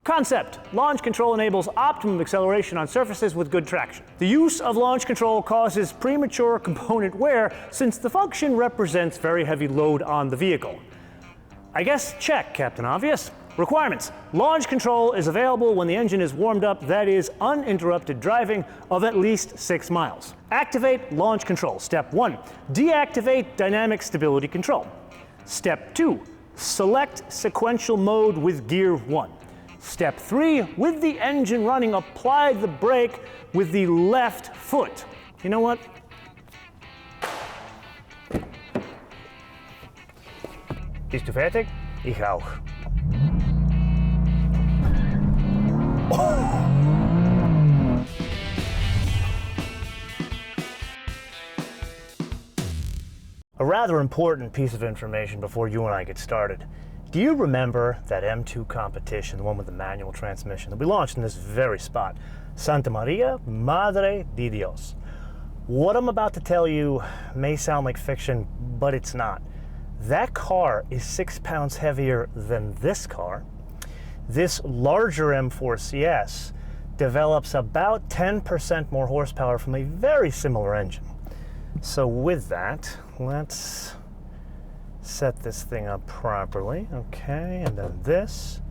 Concept: launch control enables optimum acceleration on surfaces with good traction. The use of launch control causes premature component wear since the function represents very heavy load on the vehicle. I guess check, Captain Obvious. Requirements: launch control is available when the engine is warmed up, that is, uninterrupted driving of at least 6 miles. Activate launch control. Step 1, deactivate dynamic stability control. Step 2, select sequential mode with gear 1. Step 3, with the engine running, apply the brake with the left foot. You know what? Bist du fertig? Ich auch. A rather important piece of information before you and I get started. Do you remember that M2 competition, the one with the manual transmission that we launched in this very spot? Santa Maria Madre de Dios. What I'm about to tell you may sound like fiction, but it's not. That car is 6 pounds heavier than this car. This larger M4 CS develops about 10% more horsepower from a very similar engine. So with that, let's set this thing up properly. Okay, and then this,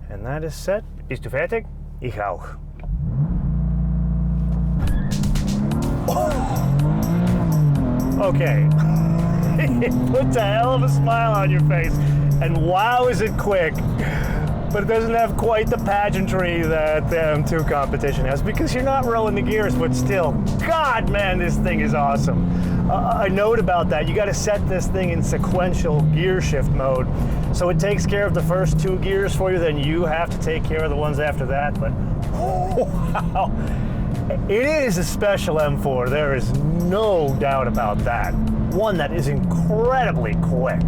and that is set. Bist du fertig? Ich auch. Okay. It puts a hell of a smile on your face, and wow, is it quick. But it doesn't have quite the pageantry that the M2 competition has, because you're not rolling the gears, but still, God, man, this thing is awesome. A note about that, you got to set this thing in sequential gear shift mode. So it takes care of the first 2 gears for you, then you have to take care of the ones after that. But wow, it is a special M4. There is no doubt about that. One that is incredibly quick.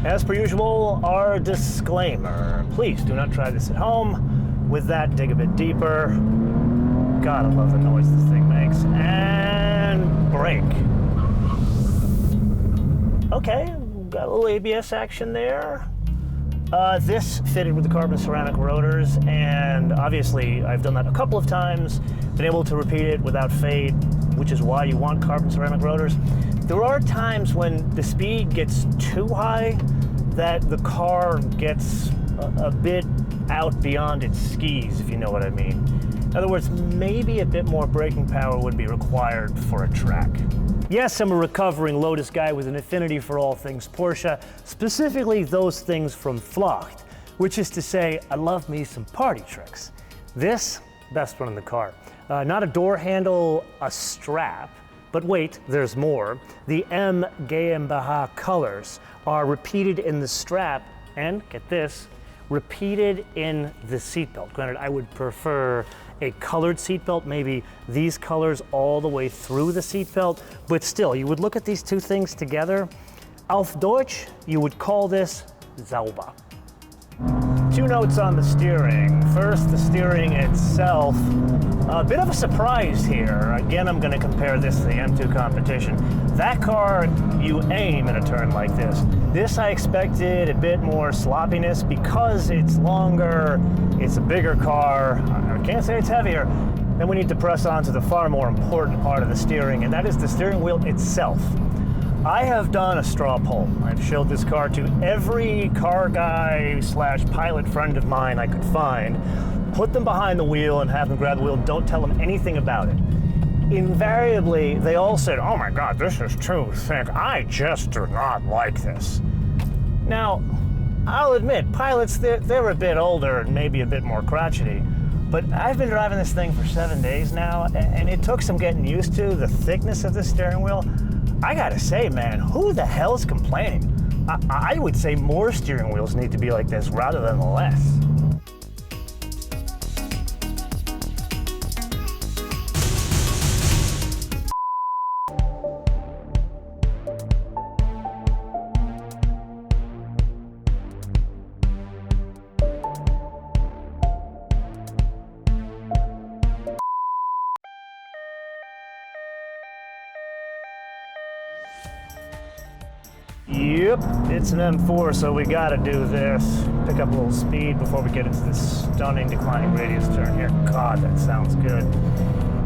As per usual, our disclaimer. Please do not try this at home. With that, dig a bit deeper. God, I love the noise this thing makes. And brake. Okay, got a little ABS action there. This fitted with the carbon ceramic rotors, and obviously I've done that a couple of times, been able to repeat it without fade, which is why you want carbon ceramic rotors. There are times when the speed gets too high that the car gets a bit out beyond its skis, if you know what I mean. In other words, maybe a bit more braking power would be required for a track. Yes, I'm a recovering Lotus guy with an affinity for all things Porsche, specifically those things from Flocht, which is to say, I love me some party tricks. This, best one in the car. Not a door handle, a strap. But wait, there's more. The M GmbH colors are repeated in the strap, and get this, repeated in the seatbelt. Granted, I would prefer a colored seatbelt, maybe these colors all the way through the seatbelt, but still, you would look at these two things together. Auf Deutsch, you would call this sauber. 2 notes on the steering. First, the steering itself. A bit of a surprise here. Again, I'm going to compare this to the M2 competition. That car, you aim in a turn like this. This, I expected a bit more sloppiness because it's longer, it's a bigger car. I can't say it's heavier. Then we need to press on to the far more important part of the steering, and that is the steering wheel itself. I have done a straw poll. I've showed this car to every car guy / pilot friend of mine I could find. Put them behind the wheel and have them grab the wheel. Don't tell them anything about it. Invariably, they all said, oh my God, this is too thick. I just do not like this. Now, I'll admit, pilots, they're a bit older and maybe a bit more crotchety. But I've been driving this thing for 7 days now, and it took some getting used to the thickness of the steering wheel. I gotta say, man, who the hell's complaining? I would say more steering wheels need to be like this rather than less. Yep, it's an M4, so we gotta do this. Pick up a little speed before we get into this stunning declining radius turn here. God, that sounds good.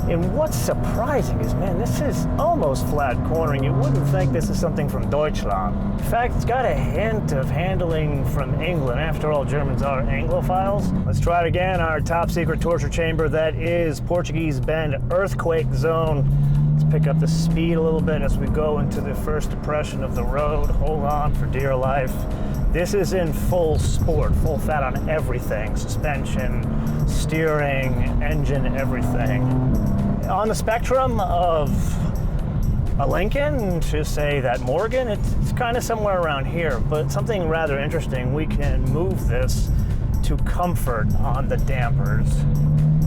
And what's surprising is, man, this is almost flat cornering. You wouldn't think this is something from Deutschland. In fact, it's got a hint of handling from England. After all, Germans are Anglophiles. Let's try it again. Our top secret torture chamber, that is Portuguese Bend earthquake zone. Let's pick up the speed a little bit as we go into the first depression of the road. Hold on for dear life. This is in full sport, full fat on everything. Suspension, steering, engine, everything. On the spectrum of a Lincoln to say that Morgan, it's kind of somewhere around here, but something rather interesting, we can move this to comfort on the dampers.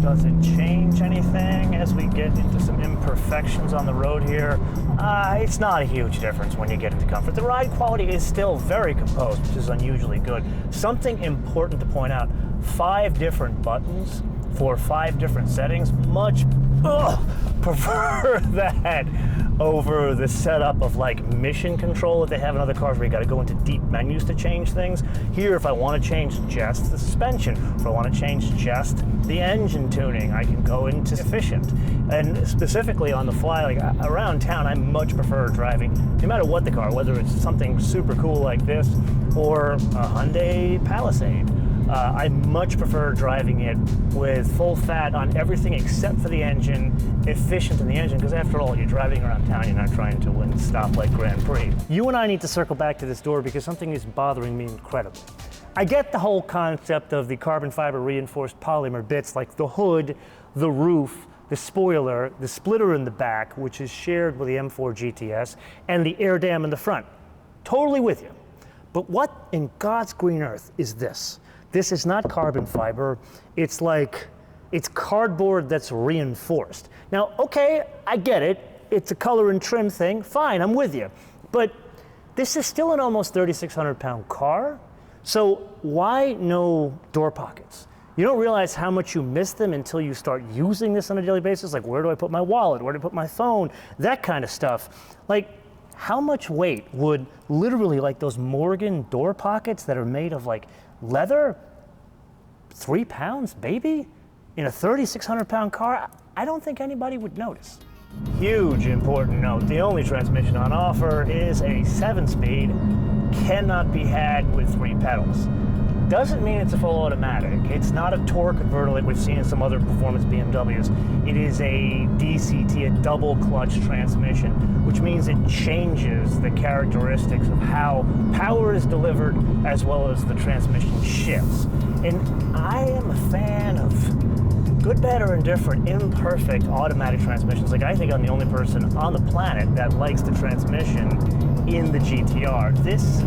Does it change anything as we get into some imperfections on the road here? It's not a huge difference when you get into comfort. The ride quality is still very composed, which is unusually good. Something important to point out, 5 different buttons for 5 different settings. Much prefer that over the setup of like mission control that they have in other cars where you got to go into deep menus to change things. Here, if I want to change just the suspension, if I want to change just the engine tuning, I can go into efficient. And specifically on the fly, like around town, I much prefer driving, no matter what the car, whether it's something super cool like this or a Hyundai Palisade. I much prefer driving it with full fat on everything except for the engine, efficient in the engine, because after all, you're driving around town, you're not trying to win stop like Grand Prix. You and I need to circle back to this door because something is bothering me incredibly. I get the whole concept of the carbon fiber reinforced polymer bits like the hood, the roof, the spoiler, the splitter in the back, which is shared with the M4 GTS, and the air dam in the front. Totally with you. But what in God's green earth is this? This is not carbon fiber. It's cardboard that's reinforced. Now, okay, I get it. It's a color and trim thing. Fine, I'm with you. But this is still an almost 3,600-pound car. So why no door pockets? You don't realize how much you miss them until you start using this on a daily basis. Like, where do I put my wallet? Where do I put my phone? That kind of stuff. Like, how much weight would literally, like those Morgan door pockets that are made of like leather, 3 pounds, baby? In a 3,600-pound car, I don't think anybody would notice. Huge important note, the only transmission on offer is a 7-speed, cannot be had with 3 pedals. Doesn't mean it's a full automatic. It's not a torque converter like we've seen in some other performance BMWs. It is a DCT, a double clutch transmission, which means it changes the characteristics of how power is delivered as well as the transmission shifts. And I am a fan of good, bad, or indifferent, imperfect automatic transmissions. Like, I think I'm the only person on the planet that likes the transmission in the GTR. This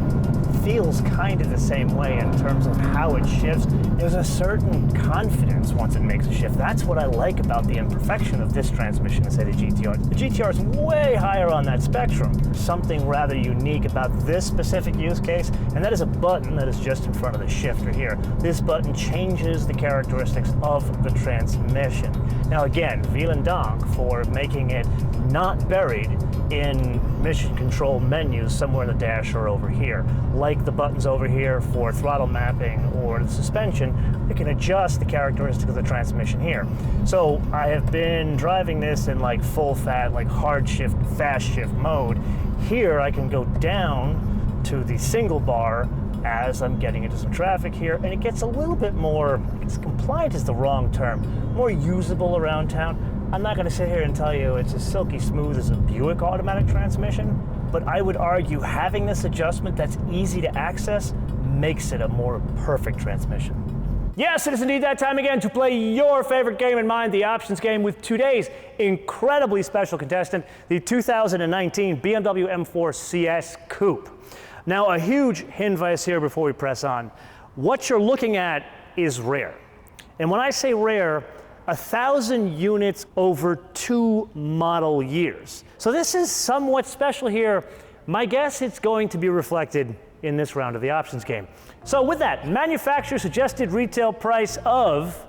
feels kind of the same way in terms of how it shifts. There's a certain confidence once it makes a shift. That's what I like about the imperfection of this transmission to say the GTR. The GTR is way higher on that spectrum. Something rather unique about this specific use case, and that is a button that is just in front of the shifter here. This button changes the characteristics of the transmission. Now again, vielen Dank for making it not buried in mission control menus somewhere in the dash or over here. Like the buttons over here for throttle mapping or the suspension, it can adjust the characteristics of the transmission here. So I have been driving this in like full fat, like hard shift, fast shift mode. Here I can go down to the single bar as I'm getting into some traffic here, and it gets a little bit more, it's compliant is the wrong term, more usable around town. I'm not going to sit here and tell you it's as silky smooth as a Buick automatic transmission, but I would argue having this adjustment that's easy to access makes it a more perfect transmission. Yes, it is indeed that time again to play your favorite game in mind, the options game, with today's incredibly special contestant, the 2019 BMW M4 CS Coupe. Now, a huge hinweis here before we press on. What you're looking at is rare. And when I say rare, 1,000 units over 2 model years. So this is somewhat special here. My guess it's going to be reflected in this round of the options game. So with that, manufacturer suggested retail price of,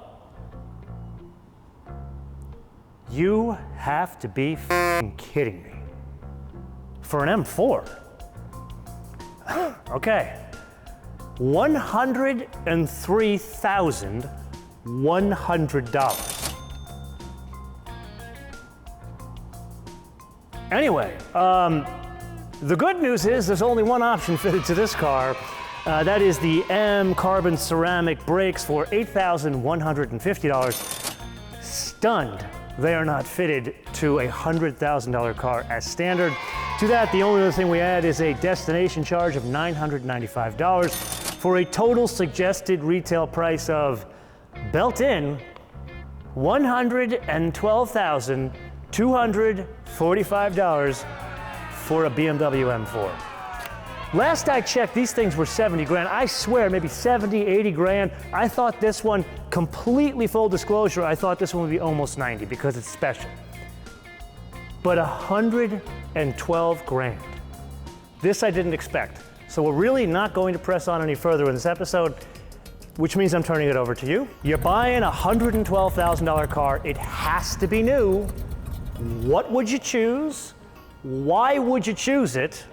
you have to be f***ing kidding me. For an M4, Okay. $103,100. Anyway, the good news is there's only one option fitted to this car. That is the M carbon ceramic brakes for $8,150. Stunned they are not fitted to a $100,000 car as standard. To that, the only other thing we add is a destination charge of $995 for a total suggested retail price of, built-in, $112,245 for a BMW M4. Last I checked, these things were 70 grand. I swear, maybe 70, 80 grand. I thought this one, completely full disclosure, I thought this one would be almost 90 because it's special. But 112 grand. This I didn't expect. So we're really not going to press on any further in this episode, which means I'm turning it over to you. You're buying a $112,000 car. It has to be new. What would you choose? Why would you choose it?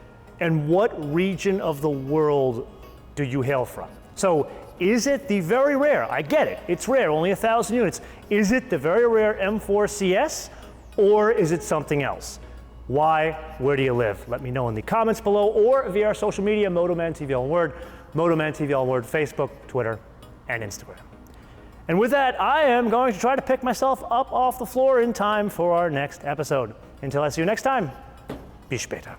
And what region of the world do you hail from? So is it the very rare, I get it, it's rare, only 1,000 units. Is it the very rare M4 CS, or is it something else? Why? Where do you live? Let me know in the comments below or via our social media, MotoManTV all one word, MotoManTV all one word, Facebook, Twitter, and Instagram. And with that, I am going to try to pick myself up off the floor in time for our next episode. Until I see you next time, bis später.